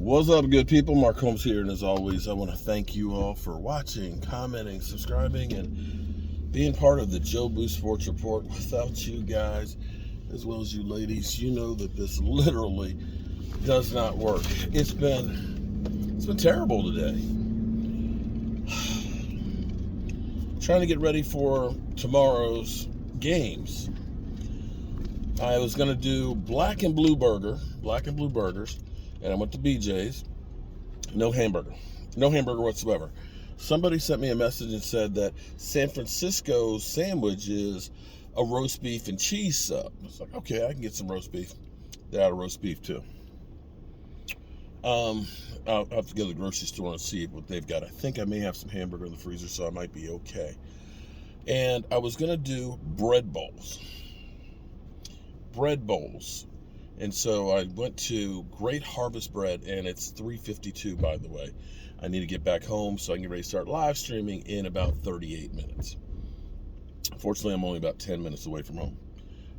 What's up, good people? Mark Holmes here, and as always, I want to thank you all for watching, commenting, subscribing, and being part of the Joe Boo Sports Report. Without you guys, as well as you ladies, you know that this literally does not work. It's been terrible today. Trying to get ready for tomorrow's games. I was going to do black and blue burgers, and I went to BJ's. No hamburger whatsoever. Somebody sent me a message and said that San Francisco's sandwich is a roast beef and cheese sub. It's like, okay, I can get some roast beef. They're out of roast beef too. I'll have to go to the grocery store and see what they've got. I think I may have some hamburger in the freezer, so I might be okay. And I was going to do bread bowls. And so I went to Great Harvest Bread, and it's $3.52, by the way. I need to get back home so I can get ready to start live streaming in about 38 minutes. Unfortunately, I'm only about 10 minutes away from home.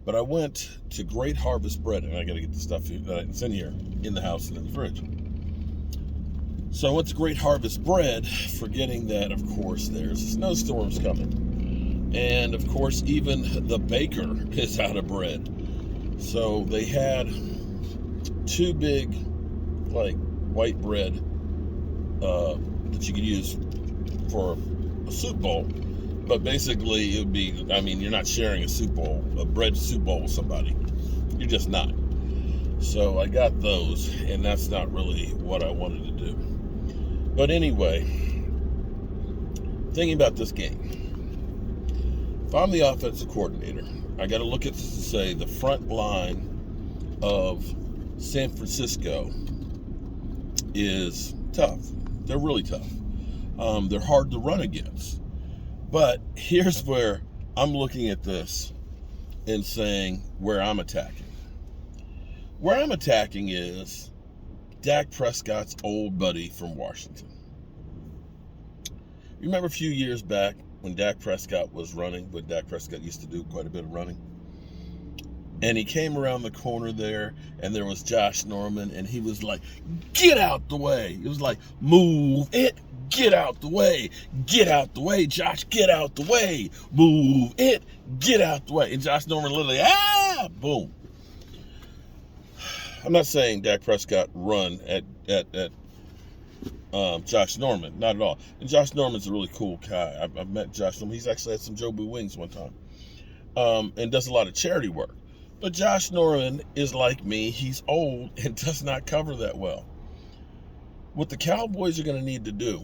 But I went to Great Harvest Bread, and I got to get the stuff that's in here, in the house and in the fridge. So I went to Great Harvest Bread, forgetting that, of course, there's snowstorms coming. And, of course, even the baker is out of bread. So they had two big, like, white bread that you could use for a soup bowl. But basically, it would be, you're not sharing a bread soup bowl with somebody. You're just not. So I got those, and that's not really what I wanted to do. But anyway, thinking about this game. If I'm the offensive coordinator, I got to look at this and say the front line of San Francisco is tough. They're really tough. They're hard to run against. But here's where I'm looking at this and saying where I'm attacking. Where I'm attacking is Dak Prescott's old buddy from Washington. You remember a few years back when Dak Prescott was running, when Dak Prescott used to do quite a bit of running? And he came around the corner there, and there was Josh Norman, and he was like, get out the way. It was like, move it, get out the way. Get out the way, Josh, get out the way. Move it, get out the way. And Josh Norman literally, boom. I'm not saying Dak Prescott run at Josh Norman, not at all. And Josh Norman's a really cool guy. I've met Josh Norman. He's actually had some Joe Boo wings one time, and does a lot of charity work. But Josh Norman is like me. He's old and does not cover that well. What the Cowboys are going to need to do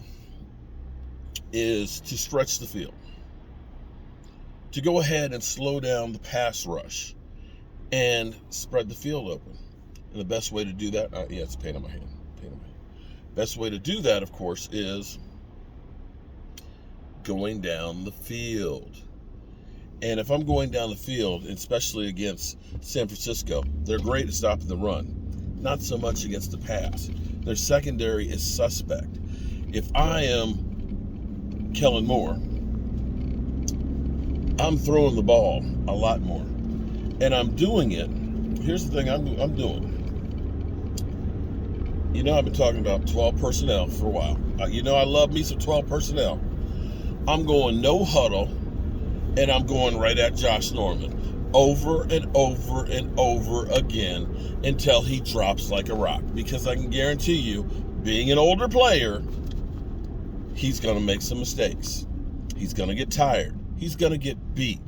is to stretch the field, to go ahead and slow down the pass rush and spread the field open. And the best way to do that, it's a pain on my hand. Best way to do that, of course, is going down the field. And if I'm going down the field, especially against San Francisco, they're great at stopping the run. Not so much against the pass. Their secondary is suspect. If I am Kellen Moore, I'm throwing the ball a lot more. And I'm doing it. Here's the thing I'm doing. You know, I've been talking about 12 personnel for a while. You know, I love me some 12 personnel. I'm going no huddle, and I'm going right at Josh Norman over and over and over again until he drops like a rock. Because I can guarantee you, being an older player, he's going to make some mistakes. He's going to get tired. He's going to get beat.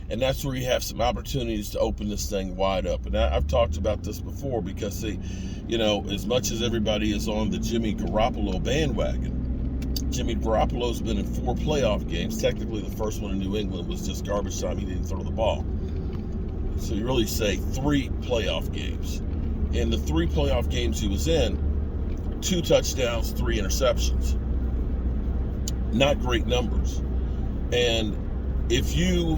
And that's where you have some opportunities to open this thing wide up. And I've talked about this before because, see, you know, as much as everybody is on the Jimmy Garoppolo bandwagon, Jimmy Garoppolo's been in 4 playoff games. Technically, the first one in New England was just garbage time. He didn't throw the ball. So you really say 3 playoff games. In the 3 playoff games he was in, 2 touchdowns, 3 interceptions. Not great numbers. And if you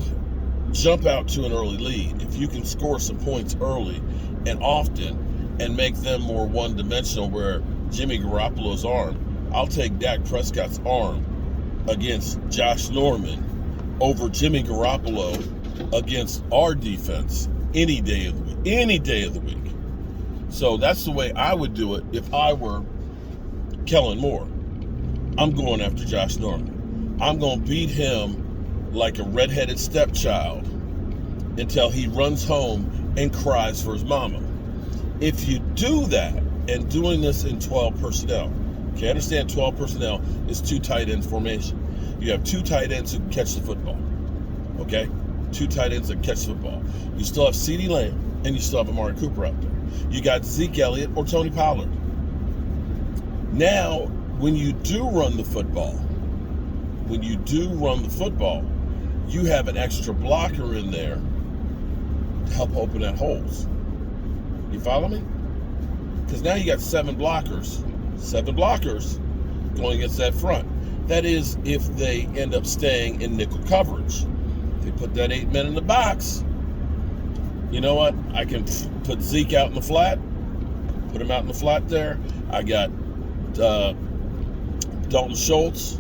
jump out to an early lead, if you can score some points early and often and make them more one-dimensional, where Jimmy Garoppolo's arm, I'll take Dak Prescott's arm against Josh Norman over Jimmy Garoppolo against our defense any day of the week. So that's the way I would do it if I were Kellen Moore. I'm going after Josh Norman. I'm going to beat him like a redheaded stepchild until he runs home and cries for his mama. If you do that, and doing this in 12 personnel, okay, understand 12 personnel is 2 tight end formation. You have 2 tight ends who can catch the football, okay? 2 tight ends that can catch the football. You still have CeeDee Lamb, and you still have Amari Cooper out there. You got Zeke Elliott or Tony Pollard. Now, when you do run the football, you have an extra blocker in there to help open that holes. You follow me? Because now you got 7 blockers going against that front. That is if they end up staying in nickel coverage. If they put that 8 men in the box, you know what? I can put Zeke out in the flat, put him out in the flat there. I got Dalton Schultz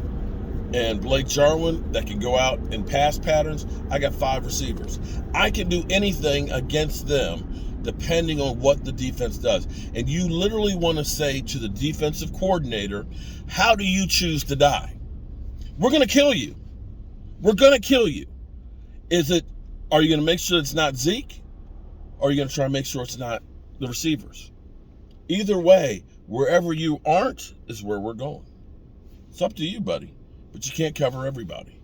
and Blake Jarwin that can go out in pass patterns. I got 5 receivers. I can do anything against them depending on what the defense does. And you literally want to say to the defensive coordinator, how do you choose to die? We're going to kill you. We're going to kill you. Are you going to make sure it's not Zeke? Or are you going to try to make sure it's not the receivers? Either way, wherever you aren't is where we're going. It's up to you, buddy. But you can't cover everybody.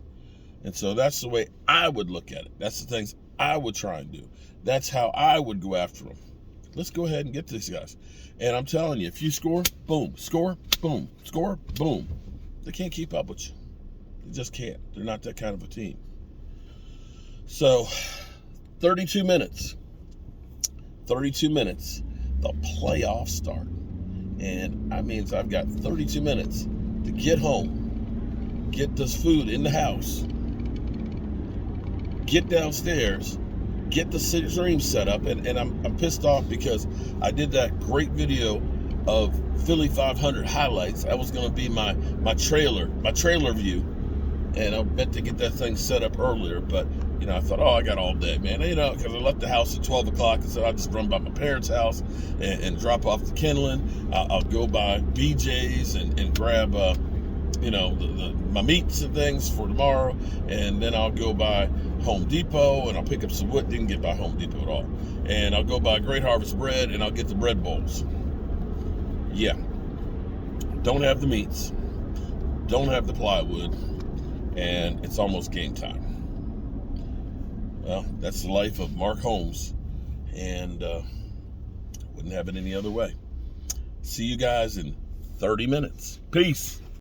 And so that's the way I would look at it. That's the things I would try and do. That's how I would go after them. Let's go ahead and get these guys. And I'm telling you, if you score, boom, score, boom, score, boom. They can't keep up with you. They just can't. They're not that kind of a team. So, 32 minutes. 32 minutes. The playoffs start. And that means I've got 32 minutes to get home, get this food in the house, get downstairs, get the stream set up, and I'm pissed off because I did that great video of Philly 500 highlights. That was going to be my trailer view, and I meant to get that thing set up earlier, but I thought, I got all day, man. Because I left the house at 12 o'clock and said I'll just run by my parents' house and drop off the kindling. I'll go by BJ's and grab my meats and things for tomorrow, and then I'll go by Home Depot and I'll pick up some wood. Didn't get by Home Depot at all. And I'll go by Great Harvest Bread and I'll get the bread bowls. Yeah. Don't have the meats. Don't have the plywood. And it's almost game time. Well, that's the life of Mark Holmes. And wouldn't have it any other way. See you guys in 30 minutes. Peace.